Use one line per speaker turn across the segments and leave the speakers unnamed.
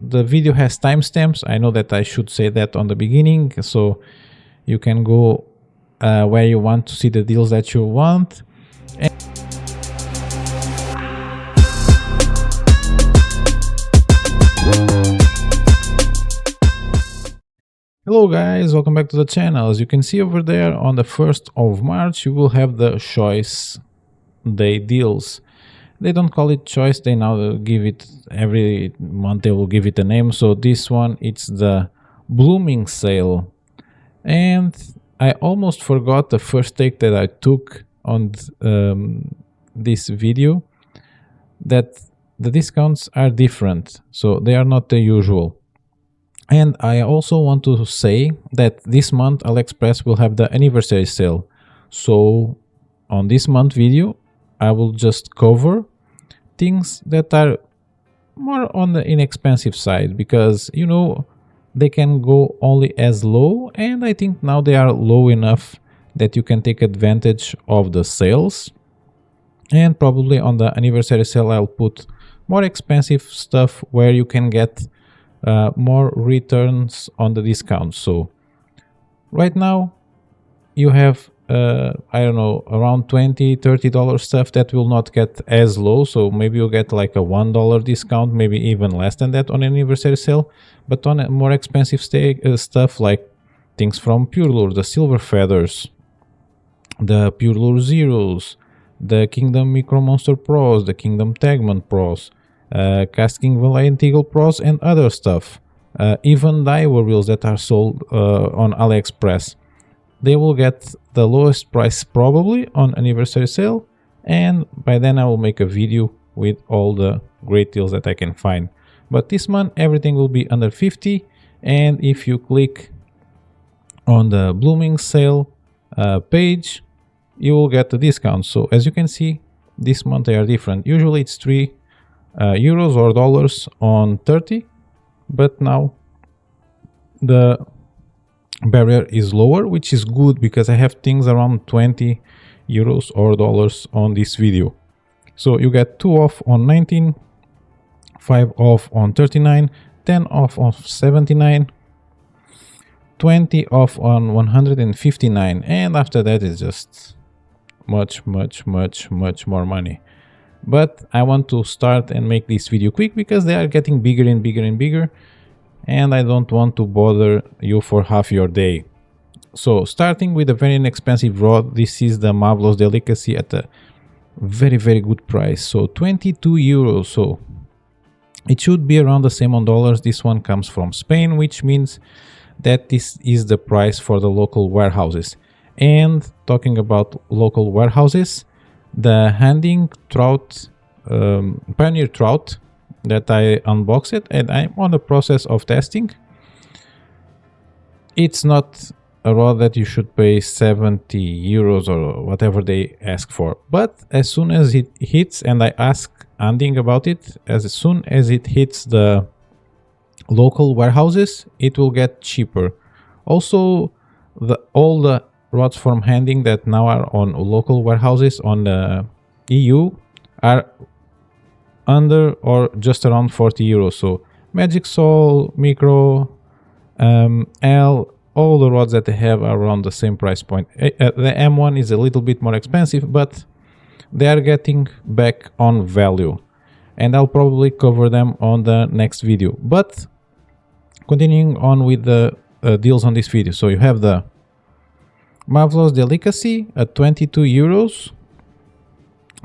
the video has timestamps. I know that I should say that on the beginning, so you can go where you want to see the deals that you want. Hello guys, welcome back to the channel. As you can see over there, on the 1st of March you will have the choice day deals. They don't call it choice, they now give it, every month they will give it a name. So this one, it's the blooming sale. And I almost forgot the first take that I took on this video, that the discounts are different, so they are not the usual. And I also want to say that this month AliExpress will have the anniversary sale. So on this month video, I will just cover things that are more on the inexpensive side, because you know they can go only as low, and I think now they are low enough that you can take advantage of the sales. And probably on the anniversary sale I'll put more expensive stuff where you can get more returns on the discount. So right now you have I don't know, around $20-30 stuff that will not get as low, so maybe you'll get like a $1 discount, maybe even less than that on anniversary sale. But on a more expensive stuff like things from Pure Lure, the Silver Feathers, the Pure Lure Zeros, the Kingdom Micro Monster Pros, the Kingdom Tagman Pros, Casting Valiant Eagle Pros, and other stuff, even diver reels that are sold on AliExpress, they will get the lowest price probably on anniversary sale, and by then I will make a video with all the great deals that I can find. But this month everything will be under 50, and if you click on the blooming sale page, you will get the discount. So as you can see, this month they are different. Usually it's 3 euros or dollars on 30, but now the barrier is lower, which is good because I have things around 20 euros or dollars on this video. So you get 2 off on 19, 5 off on 39, 10 off on 79, 20 off on 159, and after that is just much more money. But I want to start and make this video quick because they are getting bigger and bigger and bigger, and I don't want to bother you for half your day. So starting with a very inexpensive rod, this is the Marvelous Delicacy at a very good price, so 22 euros. So it should be around the same on dollars. This one comes from Spain, which means that this is the price for the local warehouses. And talking about local warehouses, the Handing Trout, Pioneer Trout that I unboxed it, and I'm on the process of testing. It's not a rod that you should pay 70 euros or whatever they ask for, but as soon as it hits, and I asked Handing about it, as soon as it hits the local warehouses, it will get cheaper. Also, all the rods from Handing that now are on local warehouses on the EU are under or just around 40 euros. So Magic Soul, Micro, L, all the rods that they have are around the same price point. The M1 is a little bit more expensive, but they are getting back on value, and I'll probably cover them on the next video. But continuing on with the deals on this video, so you have the Marvelous Delicacy at 22 euros.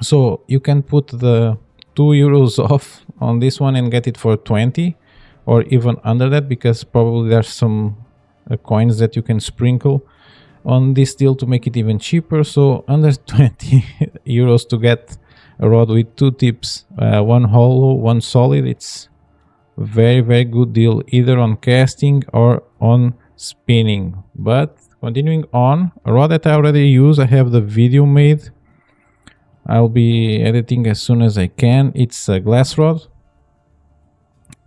So you can put the 2 euros off on this one and get it for 20 or even under that, because probably there's some coins that you can sprinkle on this deal to make it even cheaper. So under 20 euros to get a rod with 2 tips, one hollow, one solid, it's very good deal either on casting or on spinning. But continuing on, a rod that I already use, I have the video made, I'll be editing as soon as I can. It's a glass rod.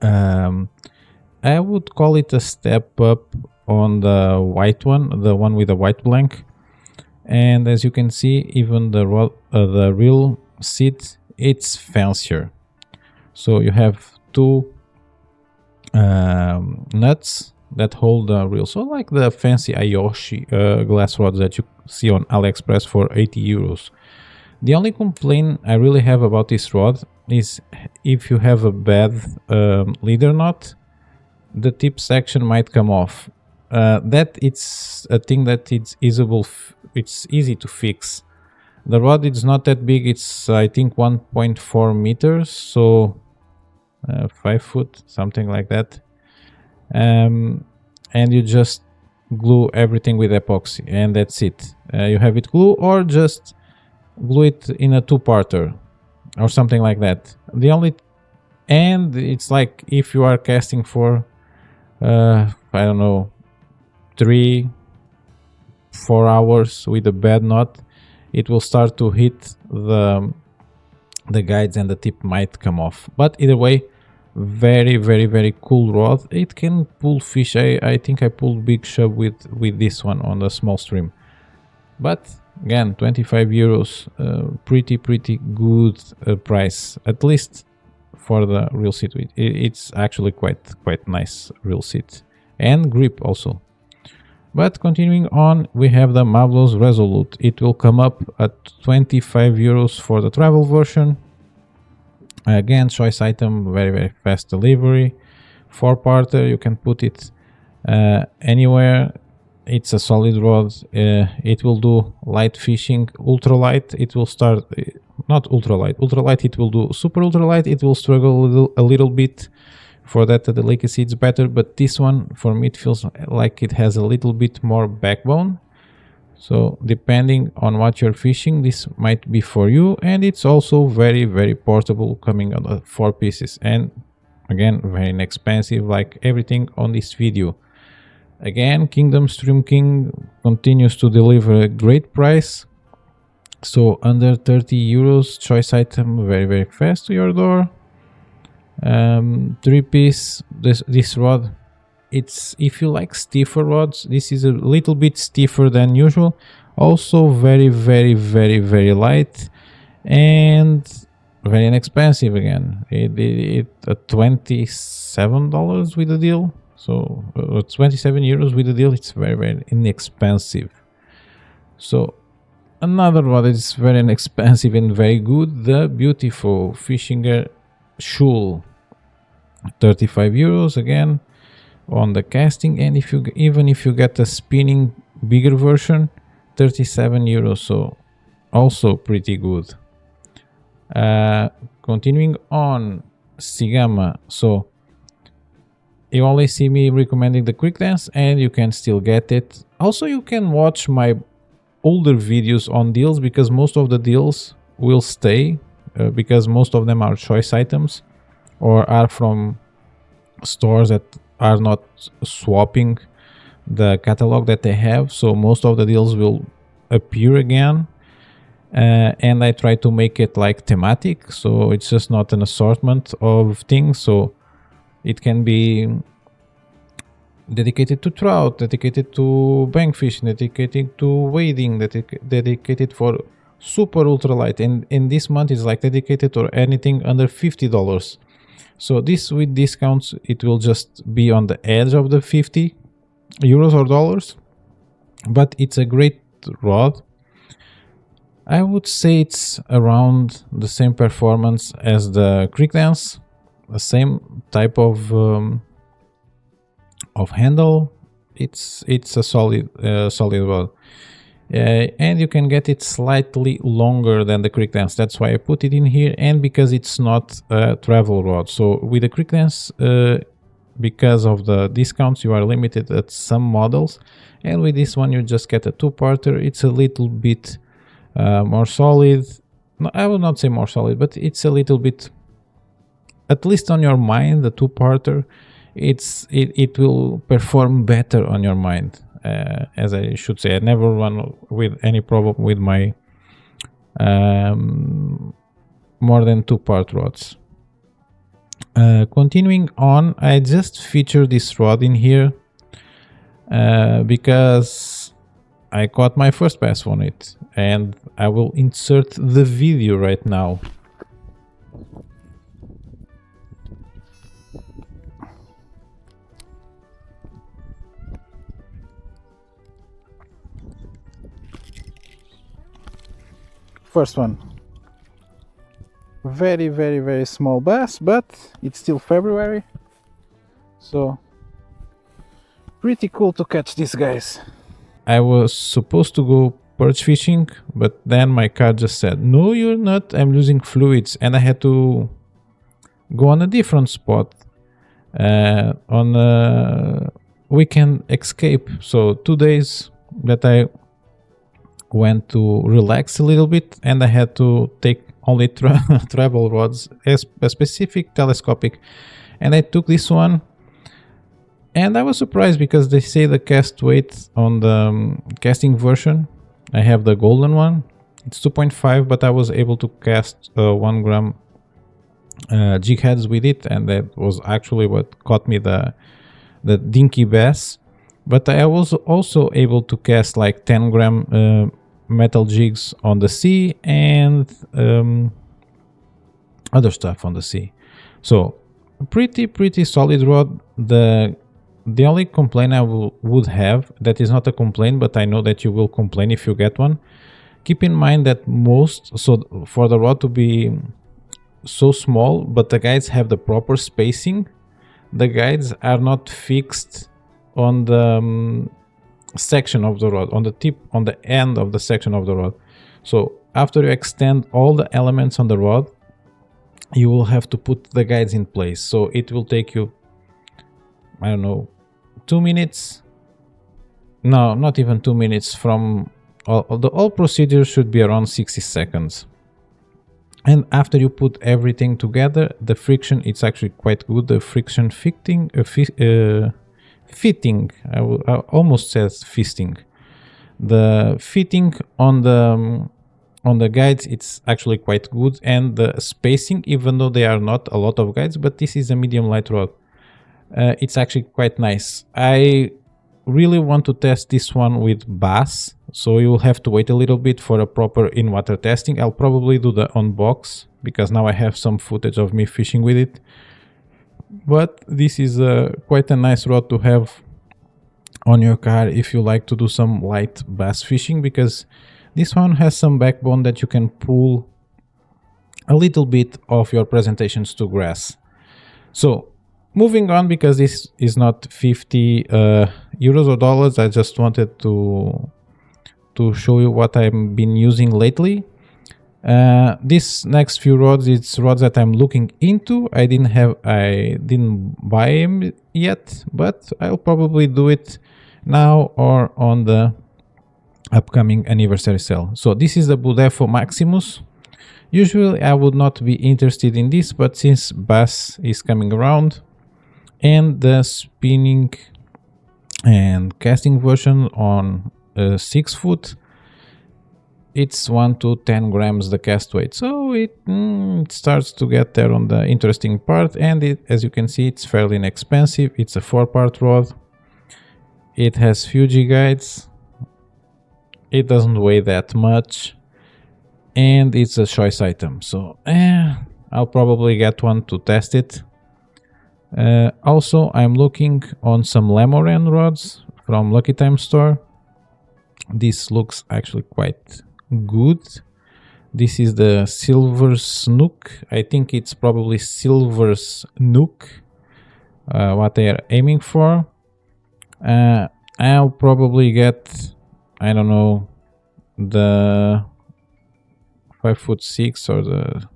I would call it a step up on the white one, the one with the white blank. And as you can see, even the rod, the reel seat, it's fancier. So you have 2 nuts that hold the reel. So like the fancy Ayoshi glass rods that you see on AliExpress for 80 euros. The only complaint I really have about this rod is if you have a bad leader knot, the tip section might come off. That it's a thing that it's easy to fix. The rod is not that big, it's I think 1.4 meters, so 5 foot, something like that. And you just glue everything with epoxy and that's it. You have it glue, or just glue it in a two-parter or something like that. And it's like if you are casting for I don't know, 3-4 hours with a bad knot, it will start to hit the guides and the tip might come off. But either way, very very very cool rod. It can pull fish. I think I pulled big shub with this one on the small stream. But again, 25 euros, pretty good price, at least for the reel sit. It's actually quite nice reel sit and grip also. But continuing on, we have the Marvelous Resolute. It will come up at 25 euros for the travel version. Again, choice item, very fast delivery. 4-parter, you can put it anywhere. It's a solid rod. It will do light fishing, ultralight. It will start, not ultralight. Ultralight, it will do super ultralight. It will struggle a little bit. For that, the delicacy it's better, but this one, for me, it feels like it has a little bit more backbone. So depending on what you're fishing, this might be for you. And it's also very portable, coming on 4 pieces. And again, very inexpensive, like everything on this video. Again, Kingdom Stream King continues to deliver a great price. So under 30 euros, choice item, very fast to your door. 3-piece, this rod, it's, if you like stiffer rods, this is a little bit stiffer than usual. Also very light and very inexpensive. Again, it at $27 with the deal. So 27 euros with the deal. It's very inexpensive. So another rod is very inexpensive and very good, the beautiful Fishinger Schul, 35 euros again on the casting. And even if you get a spinning bigger version, 37 euros, so also pretty good. Continuing on, Sigama. So you always see me recommending the quick dance, and you can still get it. Also, you can watch my older videos on deals, because most of the deals will stay, because most of them are choice items or are from stores that are not swapping the catalog that they have. So most of the deals will appear again, and I try to make it like thematic, so it's just not an assortment of things. So it can be dedicated to trout, dedicated to bank fishing, dedicated to wading, dedicated for super ultralight, and in this month is like dedicated to anything under $50. So this, with discounts, it will just be on the edge of the 50 euros or dollars, but it's a great rod. I would say it's around the same performance as the Creek Dance, the same type of handle. It's a solid rod. And you can get it slightly longer than the Creek Dance. That's why I put it in here, and because it's not a travel rod. So with the Creek Dance, because of the discounts, you are limited at some models, and with this one you just get a 2-parter. It's a little bit more solid. No, I will not say more solid, but it's a little bit, at least on your mind, the 2-parter, it will perform better on your mind. As I should say, I never run with any problem with my more than 2-part rods. Continuing on, I just featured this rod in here because I caught my first bass on it, and I will insert the video right now. First one, very, very, very small bass, but it's still February, so pretty cool to catch these guys. I was supposed to go perch fishing, but then my car just said, no, you're not, I'm losing fluids, and I had to go on a different spot on a weekend escape. So 2 days that I went to relax a little bit, and I had to take only travel rods, a specific telescopic, and I took this one. And I was surprised because they say the cast weight on the casting version, I have the golden one, it's 2.5, but I was able to cast 1 gram jig heads with it, and that was actually what caught me the dinky bass. But I was also able to cast like 10 gram metal jigs on the sea and other stuff on the sea. So pretty solid rod. The only complaint I would have, that is not a complaint, but I know that you will complain if you get one. Keep in mind that so for the rod to be so small, but the guides have the proper spacing, the guides are not fixed on the section of the rod, on the tip, on the end of the section of the rod. So after you extend all the elements on the rod, you will have to put the guides in place. So it will take you, I don't know, 2 minutes. No, not even 2 minutes. From all procedure should be around 60 seconds. And after you put everything together, the friction, it's actually quite good. The friction fitting, I almost said fisting. The fitting on the guides, it's actually quite good, and the spacing, even though they are not a lot of guides, but this is a medium light rod. It's actually quite nice. I really want to test this one with bass, so you will have to wait a little bit for a proper in-water testing. I'll probably do the unbox, because now I have some footage of me fishing with it. But this is quite a nice rod to have on your car if you like to do some light bass fishing, because this one has some backbone that you can pull a little bit of your presentations to grass. So moving on, because this is not 50 euros or dollars, I just wanted to show you what I've been using lately. This next few rods, it's rods that I'm looking into. I didn't buy them yet, but I'll probably do it now or on the upcoming anniversary sale. So this is the Budefo Maximus. Usually I would not be interested in this, but since bass is coming around, and the spinning and casting version on 6 foot, it's 1 to 10 grams the cast weight, so it starts to get there on the interesting part. And as you can see, it's fairly inexpensive. It's a 4-part rod, it has Fuji guides, it doesn't weigh that much, and it's a choice item, so I'll probably get one to test it. Also, I'm looking on some Lemoran rods from Lucky Time store. This looks actually quite good. This is the Silver Snook. I think it's probably Silver Snook, what they are aiming for. I'll probably get, I don't know, the 5'6" or the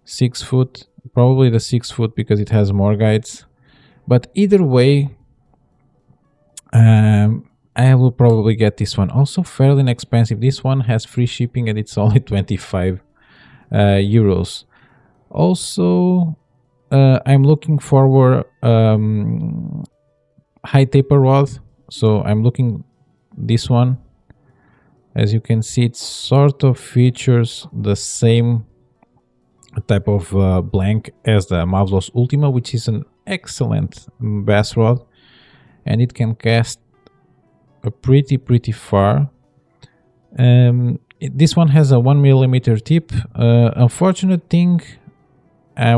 6 foot. Probably the 6 foot, because it has more guides. But either way, I will probably get this one. Also fairly inexpensive. This one has free shipping and it's only 25 euros. Also, I'm looking for high taper rod. So I'm looking this one. As you can see, it sort of features the same type of blank as the Mavlos Ultima, which is an excellent bass rod, and it can cast a pretty far. This one has a 1mm tip. Unfortunate thing, I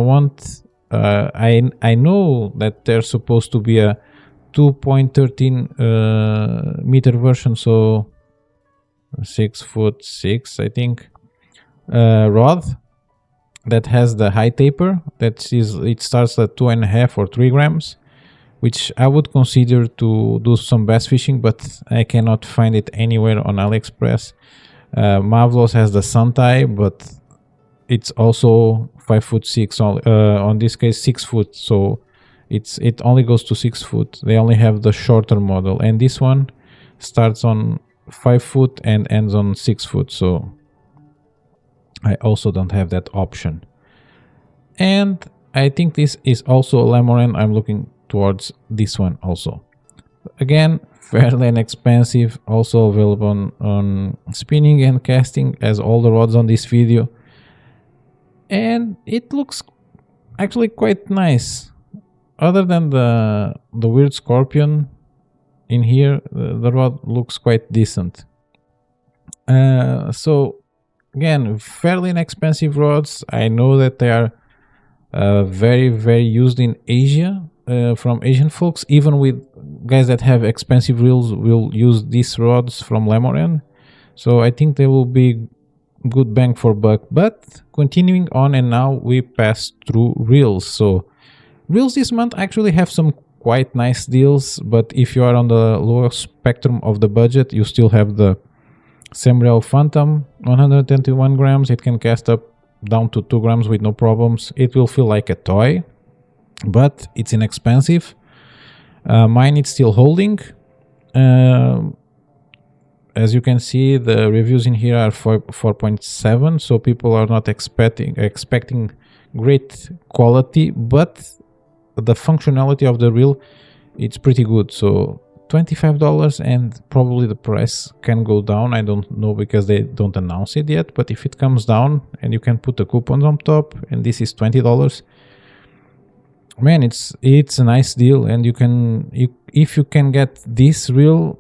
know that there's supposed to be a 2.13 meter version, so 6'6", I think. rod that has the high taper. It starts at 2.5 or 3 grams, which I would consider to do some bass fishing, but I cannot find it anywhere on AliExpress. Mavlos has the sun tie, but it's also 5'6". On this case 6 foot, so it only goes to 6 foot. They only have the shorter model, and this one starts on 5 foot and ends on 6 foot, so I also don't have that option. And I think this is also a Lemoran. I'm looking towards this one also. Again, fairly inexpensive, also available on spinning and casting as all the rods on this video. And it looks actually quite nice. Other than the weird scorpion in here, the rod looks quite decent. So again, fairly inexpensive rods. I know that they are very, very used in Asia, from Asian folks. Even with guys that have expensive reels will use these rods from Lemoran. So I think they will be good bang for buck. But continuing on, and now we pass through reels. So reels this month actually have some quite nice deals, but if you are on the lower spectrum of the budget, you still have the Semrel Phantom, 121 grams. It can cast up down to 2 grams with no problems. It will feel like a toy, but it's inexpensive. Mine it's still holding. As you can see, the reviews in here are 4.7, so people are not expecting great quality, but the functionality of the reel, it's pretty good. So $25, and probably the price can go down. I don't know because they don't announce it yet, but if it comes down and you can put the coupons on top, and this is $20, man, it's a nice deal. And if you can get this reel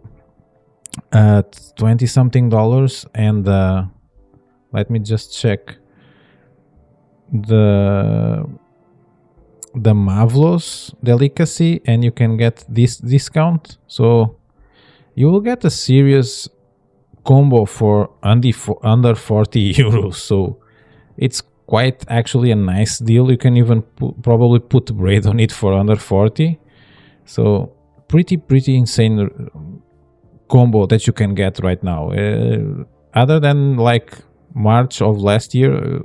at $20 something, and let me just check the Mavlos Delicacy, and you can get this discount, so you will get a serious combo for under 40 euros. So it's quite actually a nice deal. You can even probably put braid on it for under 40. So pretty insane combo that you can get right now. Other than like March of last year,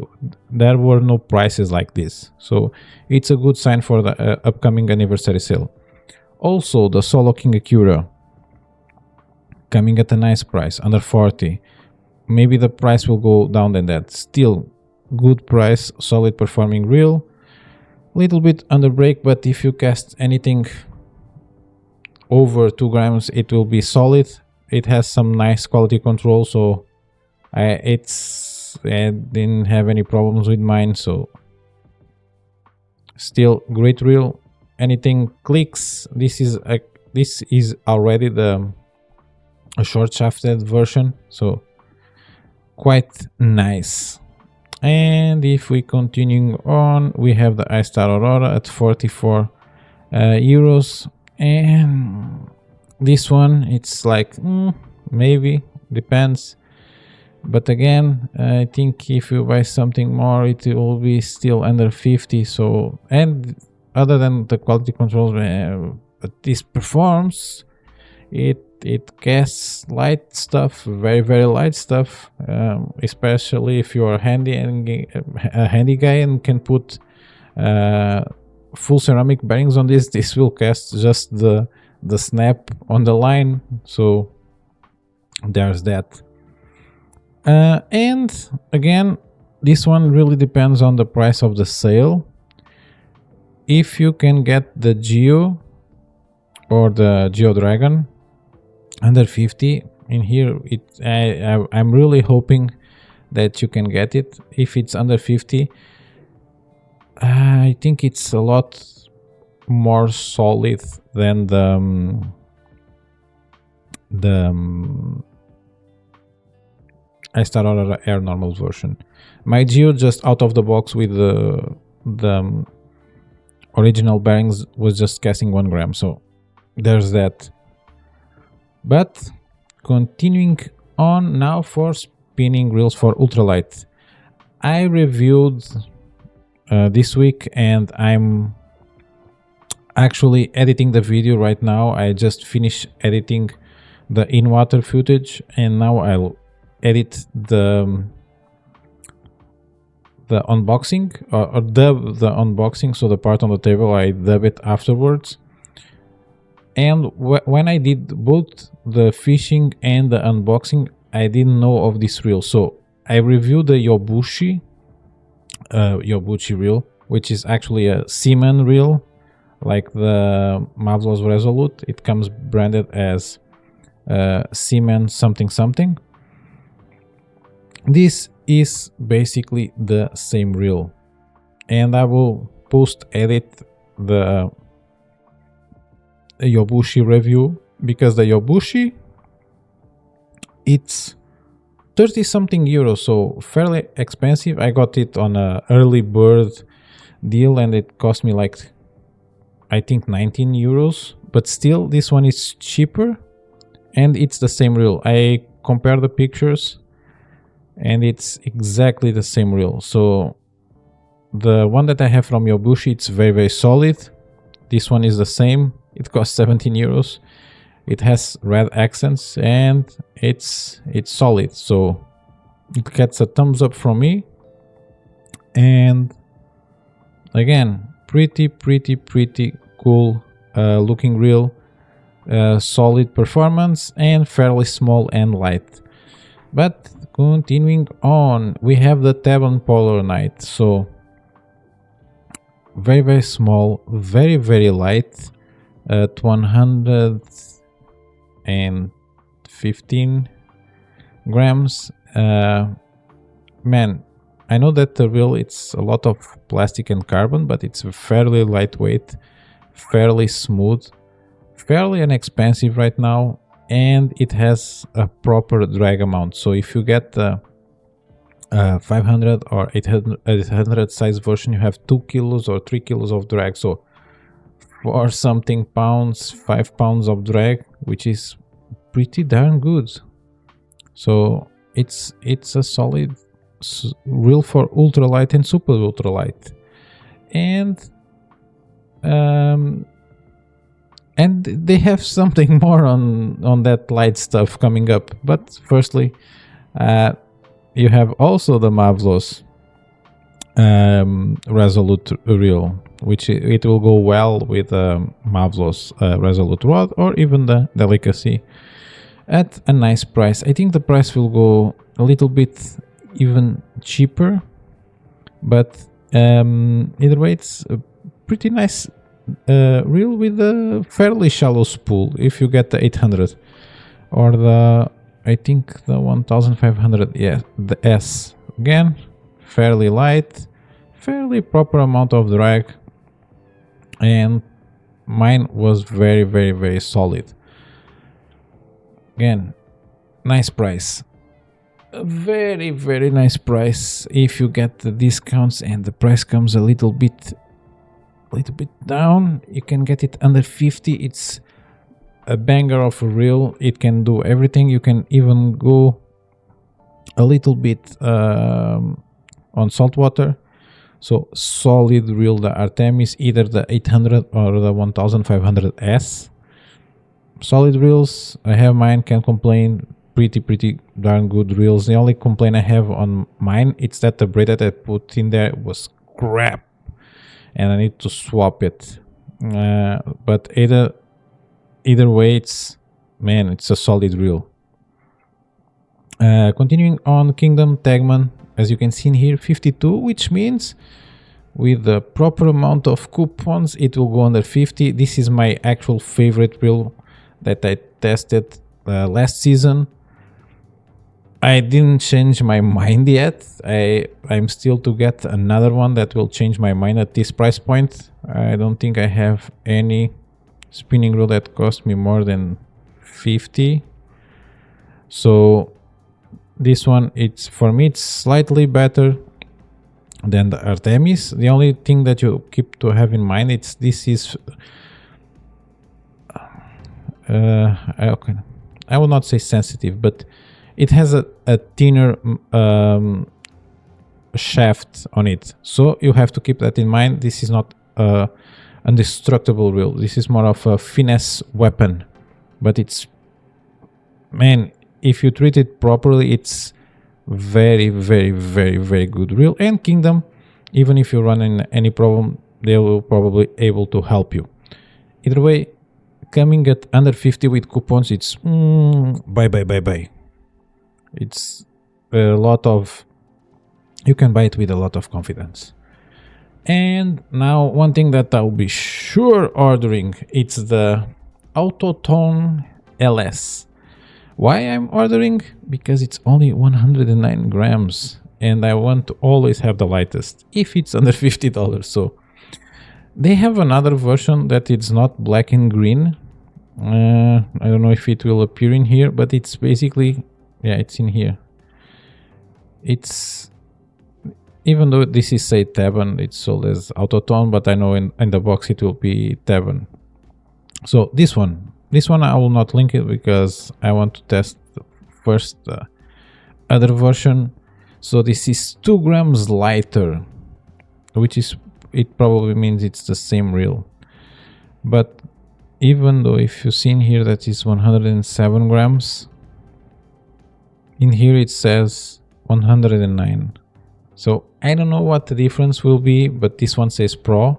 there were no prices like this, so it's a good sign for the upcoming anniversary sale. Also, the Solo King Acura coming at a nice price, under 40. Maybe the price will go down than that. Still good price, solid performing reel, little bit under break, but if you cast anything over 2 grams, it will be solid. It has some nice quality control, so I didn't have any problems with mine. So still great reel. Anything clicks. This is already a short shafted version, so quite nice. And if we continue on, we have the iStar Aurora at 44 euros, and this one, it's like maybe, depends. But again, I think if you buy something more, it will be still under 50. So, and other than the quality controls, this performs. It casts light stuff, very light stuff, especially if you are a handy guy and can put full ceramic bearings on this. This will cast just the snap on the line. So there's that. And again, this one really depends on the price of the sale. If you can get the Geo or the Geo Dragon under 50 in here, I'm really hoping that you can get it. If it's under 50, I think it's a lot more solid than the iStar Aurora Air normal version. My Geo, just out of the box with the original bearings, was just casting 1 gram, so there's that. But continuing on now for spinning reels for ultralight, I reviewed this week, and I'm actually editing the video right now. I just finished editing the in-water footage, and now I'll edit the unboxing, or dub the unboxing. So the part on the table, I dub it afterwards. And when I did both the fishing and the unboxing, I didn't know of this reel. So I reviewed the Yobushi reel, which is actually a seaman reel, like the Mavlos Resolute. It comes branded as seaman something something. This is basically the same reel, and I will post edit the Yobushi review, because the Yobushi, it's 30 something euros, so fairly expensive. I got it on a early bird deal, and it cost me like, I think, 19 euros, but still this one is cheaper, and it's the same reel. I compare the pictures, and it's exactly the same reel. So the one that I have from Yobushi, it's very solid. This one is the same. It costs 17 euros. It has red accents, and it's solid. So it gets a thumbs up from me. And again, pretty cool looking reel, solid performance, and fairly small and light. But continuing on, we have the Tavern Polar Night. So very small, very light, at 115 grams. Man, I know that the reel, it's a lot of plastic and carbon, but it's fairly lightweight, fairly smooth, fairly inexpensive right now, and it has a proper drag amount. So if you get the 500 or 800 size version, you have 2 kilos or 3 kilos of drag. So for something pounds, 5 pounds of drag, which is pretty darn good. So it's a solid reel for ultralight and super ultralight. And they have something more on that light stuff coming up. But firstly, you have also the Mavlos Resolute reel, which it will go well with Mavlos Resolute rod, or even the Delicacy, at a nice price. I think the price will go a little bit even cheaper, but either way, it's a pretty nice reel with a fairly shallow spool if you get the 800 or the, I think, the 1500. Yeah, the S. Again, fairly light, fairly proper amount of drag, and mine was very solid. Again, nice price, a very nice price. If you get the discounts and the price comes a little bit down, you can get it under 50. It's a banger of a reel. It can do everything. You can even go a little bit on saltwater. So solid reel, the Artemis, either the 800 or the 1500S. Solid reels. I have mine, can't complain. Pretty darn good reels. The only complaint I have on mine, it's that the braid that I put in there was crap, and I need to swap it. But either way, it's a solid reel. Continuing on, Kingdom Tagman, as you can see in here, 52, which means with the proper amount of coupons, it will go under 50. This is my actual favorite reel that I tested last season. I didn't change my mind yet. I'm still to get another one that will change my mind at this price point. I don't think I have any spinning reel that cost me more than 50. So this one, it's, for me, it's slightly better than the Artemis. The only thing that you keep to have in mind, this is I will not say sensitive, but it has a thinner a shaft on it. So you have to keep that in mind. This is not a indestructible reel. This is more of a finesse weapon. But it's, man, if you treat it properly, it's very, very, very, very good reel. And Kingdom, even if you run in any problem, they will probably able to help you. Either way, coming at under 50 with coupons, it's bye bye bye bye. It's a lot of, you can buy it with a lot of confidence. And now one thing that I'll be sure ordering, it's the Autotone LS. Why I'm ordering? Because it's only 109 grams and I want to always have the lightest if it's under $50. So they have another version that it's not black and green. I don't know if it will appear in here, but it's basically, yeah, it's in here. It's, even though this is say Tabon, it's sold as Autotone, but I know in the box it will be Tabon. So this one I will not link it because I want to test first the other version. So this is 2 grams lighter, which is, it probably means it's the same reel. But even though if you've seen here that is 107 grams, in here it says 109. So I don't know what the difference will be, but this one says Pro.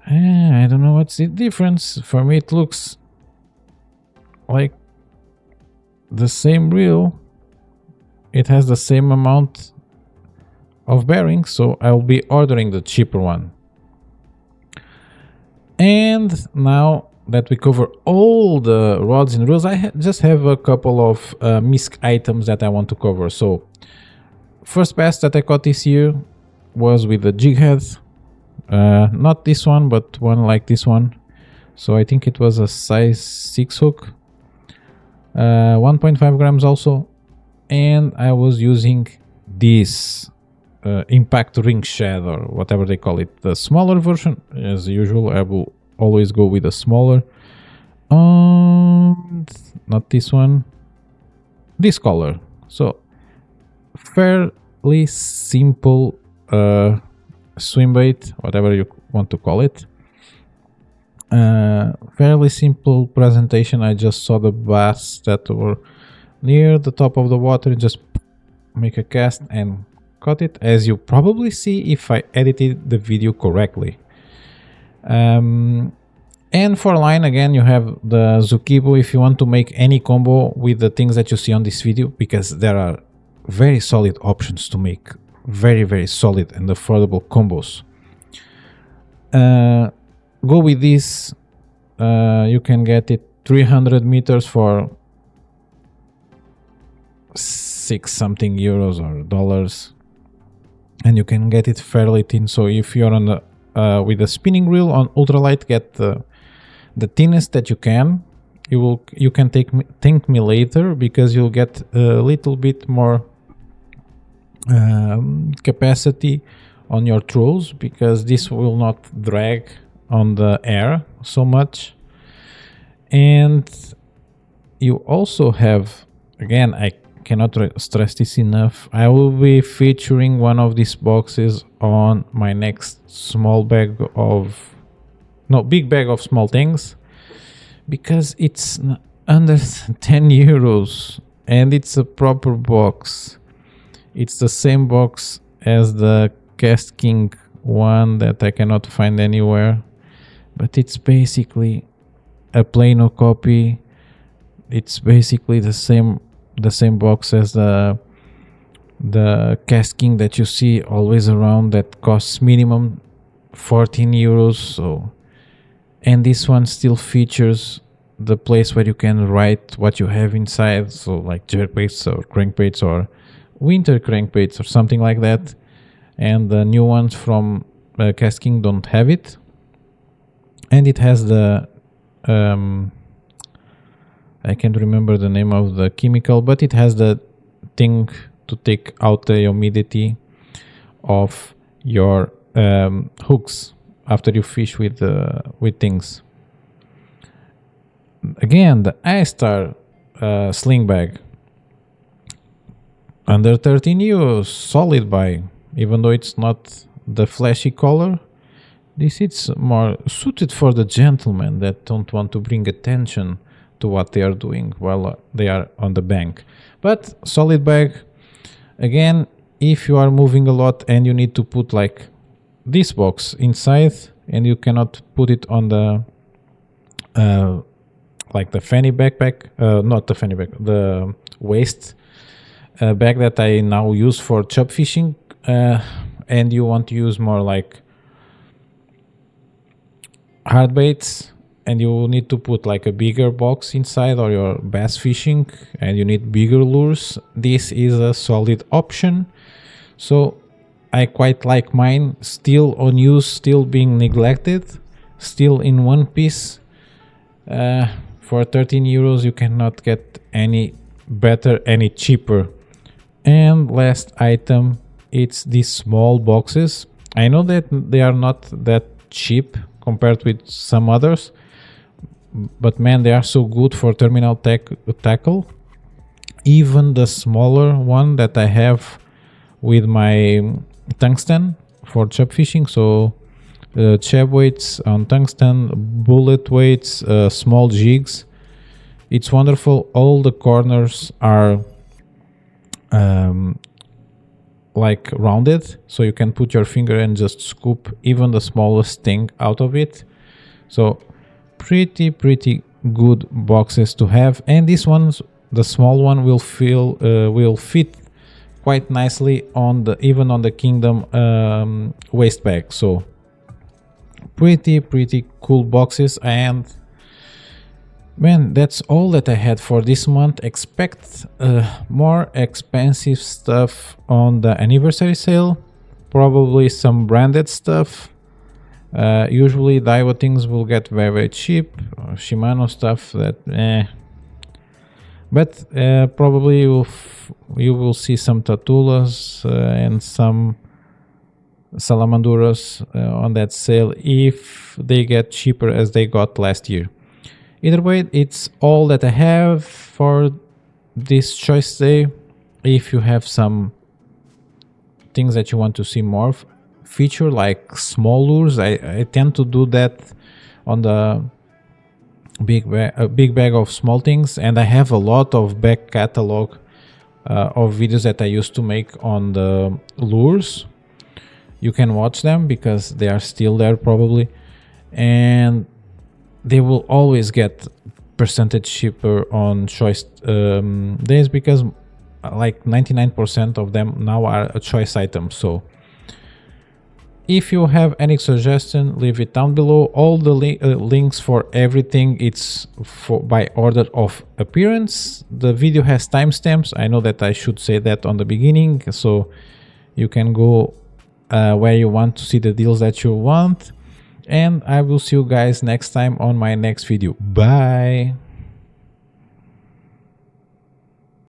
I don't know what's the difference. For me it looks like the same reel. It has the same amount of bearings, so I'll be ordering the cheaper one. And now that we cover all the rods and reels, I just have a couple of Misc items that I want to cover. So first bass that I caught this year was with the jig head. Not this one, but one like this one. So I think it was a size 6 hook. 1.5 grams also. And I was using this impact ring shed or whatever they call it, the smaller version. As usual, I will always go with a smaller. Not this one, this color. So fairly simple swim bait, whatever you want to call it. Fairly simple presentation. I just saw the bass that were near the top of the water, just make a cast and caught it, as you probably see if I edited the video correctly. And for line, again, you have the Zukibo if you want to make any combo with the things that you see on this video, because there are very solid options to make very, very solid and affordable combos. Go with this. You can get it 300 meters for 6 something euros or dollars, and you can get it fairly thin. So if you're on the with a spinning reel on ultralight, get the thinnest that you can. You can thank me later, because you'll get a little bit more capacity on your trolls, because this will not drag on the air so much. And you also have, again, I cannot stress this enough, I will be featuring one of these boxes on my next big bag of small things, because it's under 10 euros and it's a proper box. It's the same box as the Cast King one that I cannot find anywhere, but it's basically a Plano copy. It's basically the same box as the Cast King that you see always around, that costs minimum 14 euros. So, and this one still features the place where you can write what you have inside, so like jerkbaits or crankbaits or winter crankbaits or something like that. And the new ones from Cast King don't have it. And it has the I can't remember the name of the chemical, but it has the thing to take out the humidity of your hooks after you fish with things. Again, the iStar sling bag. Under 13 euros, solid buy. Even though it's not the flashy color, this is more suited for the gentlemen that don't want to bring attention to what they are doing while they are on the bank. But solid bag. Again, if you are moving a lot and you need to put like this box inside and you cannot put it on the like the fanny backpack, not the fanny bag, the waist bag that I now use for chub fishing, and you want to use more like hard baits and you need to put like a bigger box inside, or your bass fishing and you need bigger lures, this is a solid option. So I quite like mine, still on use, still being neglected, still in one piece. For 13 euros you cannot get any better, any cheaper. And last item, it's these small boxes. I know that they are not that cheap compared with some others, but man, they are so good for terminal tackle. Even the smaller one that I have with my tungsten for chub fishing, so chub weights on tungsten, bullet weights, small jigs, it's wonderful. All the corners are like rounded, so you can put your finger and just scoop even the smallest thing out of it. So pretty good boxes to have. And this one's, the small one, will fit quite nicely on the, even on the Kingdom waist bag. So pretty cool boxes. And man, that's all that I had for this month. Expect more expensive stuff on the anniversary sale, probably some branded stuff. Usually Daiwa things will get very cheap, or Shimano stuff that but probably you will see some Tatulas and some Salamanduras on that sale if they get cheaper as they got last year. Either way, it's all that I have for this choice day. If you have some things that you want to see more feature, like small lures, I tend to do that on the big bag of small things, and I have a lot of back catalog of videos that I used to make on the lures. You can watch them because they are still there probably, and they will always get percentage cheaper on choice days, because like 99% of them now are a choice item. So if you have any suggestion, leave it down below. All the links for everything, it's by order of appearance. The video has timestamps. I know that I should say that on the beginning, so you can go where you want to see the deals that you want. And I will see you guys next time on my next video. Bye.